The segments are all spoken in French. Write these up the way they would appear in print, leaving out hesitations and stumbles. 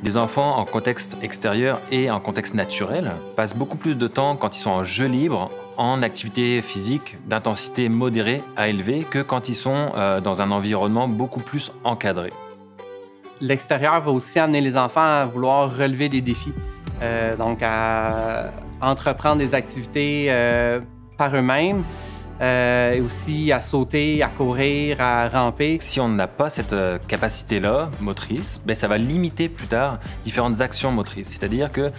Les enfants en contexte extérieur et en contexte naturel passent beaucoup plus de temps quand ils sont en jeu libre, en activité physique d'intensité modérée à élevée, que quand ils sont dans un environnement beaucoup plus encadré. L'extérieur va aussi amener les enfants à vouloir relever des défis, donc à entreprendre des activités par eux-mêmes, et aussi à sauter, à courir, à ramper. Si on n'a pas cette capacité-là motrice, ça va limiter plus tard différentes actions motrices. C'est-à-dire que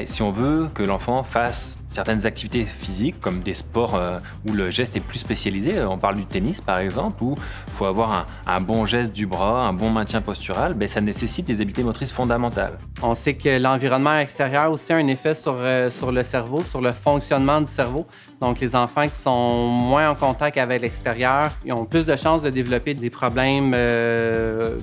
si on veut que l'enfant fasse certaines activités physiques, comme des sports où le geste est plus spécialisé, on parle du tennis par exemple, où il faut avoir un bon geste du bras, un bon maintien postural, ça nécessite des habiletés motrices fondamentales. On sait que l'environnement extérieur aussi a un effet sur le cerveau, sur le fonctionnement du cerveau. Donc les enfants qui sont moins en contact avec l'extérieur, ils ont plus de chances de développer des problèmes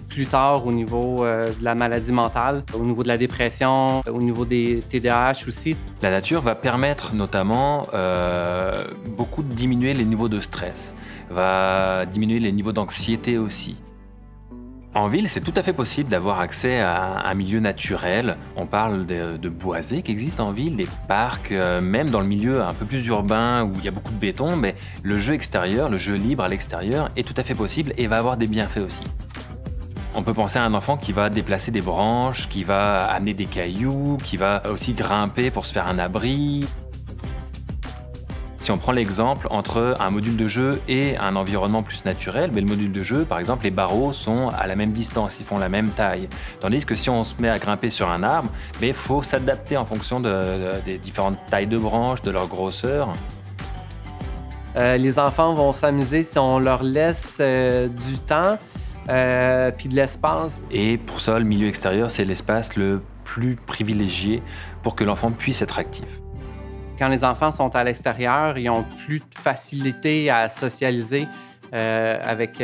plus tard au niveau de la maladie mentale, au niveau de la dépression, au niveau des TDAH aussi. La nature va permettre notamment beaucoup de diminuer les niveaux de stress, va diminuer les niveaux d'anxiété aussi. En ville, c'est tout à fait possible d'avoir accès à un milieu naturel. On parle de boisés qui existent en ville, des parcs, même dans le milieu un peu plus urbain où il y a beaucoup de béton, mais le jeu extérieur, le jeu libre à l'extérieur est tout à fait possible et va avoir des bienfaits aussi. On peut penser à un enfant qui va déplacer des branches, qui va amener des cailloux, qui va aussi grimper pour se faire un abri. Si on prend l'exemple entre un module de jeu et un environnement plus naturel, le module de jeu, par exemple, les barreaux sont à la même distance, ils font la même taille. Tandis que si on se met à grimper sur un arbre, il faut s'adapter en fonction des différentes tailles de branches, de leur grosseur. Les enfants vont s'amuser si on leur laisse du temps puis de l'espace. Et pour ça, le milieu extérieur, c'est l'espace le plus privilégié pour que l'enfant puisse être actif. Quand les enfants sont à l'extérieur, ils ont plus de facilité à socialiser avec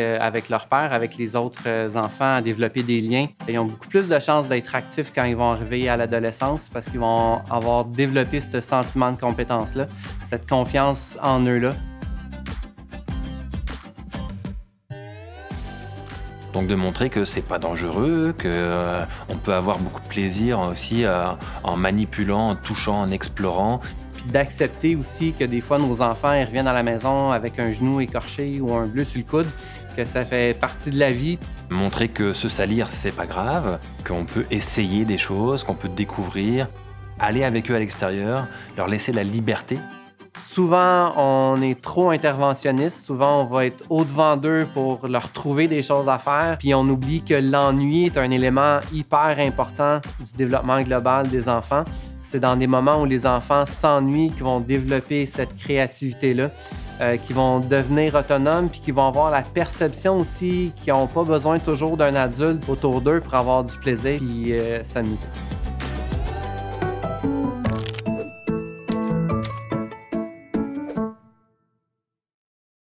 leur père, avec les autres enfants, à développer des liens. Ils ont beaucoup plus de chances d'être actifs quand ils vont arriver à l'adolescence parce qu'ils vont avoir développé ce sentiment de compétence-là, cette confiance en eux-là. Donc de montrer que c'est pas dangereux, qu'on peut avoir beaucoup de plaisir aussi en manipulant, en touchant, en explorant. Puis d'accepter aussi que des fois nos enfants ils reviennent à la maison avec un genou écorché ou un bleu sur le coude, que ça fait partie de la vie. Montrer que se salir, c'est pas grave, qu'on peut essayer des choses, qu'on peut découvrir, aller avec eux à l'extérieur, leur laisser la liberté. Souvent, on est trop interventionniste. Souvent, on va être au-devant d'eux pour leur trouver des choses à faire. Puis on oublie que l'ennui est un élément hyper important du développement global des enfants. C'est dans des moments où les enfants s'ennuient qu'ils vont développer cette créativité-là, qu'ils vont devenir autonomes puis qu'ils vont avoir la perception aussi qu'ils n'ont pas besoin toujours d'un adulte autour d'eux pour avoir du plaisir et s'amuser.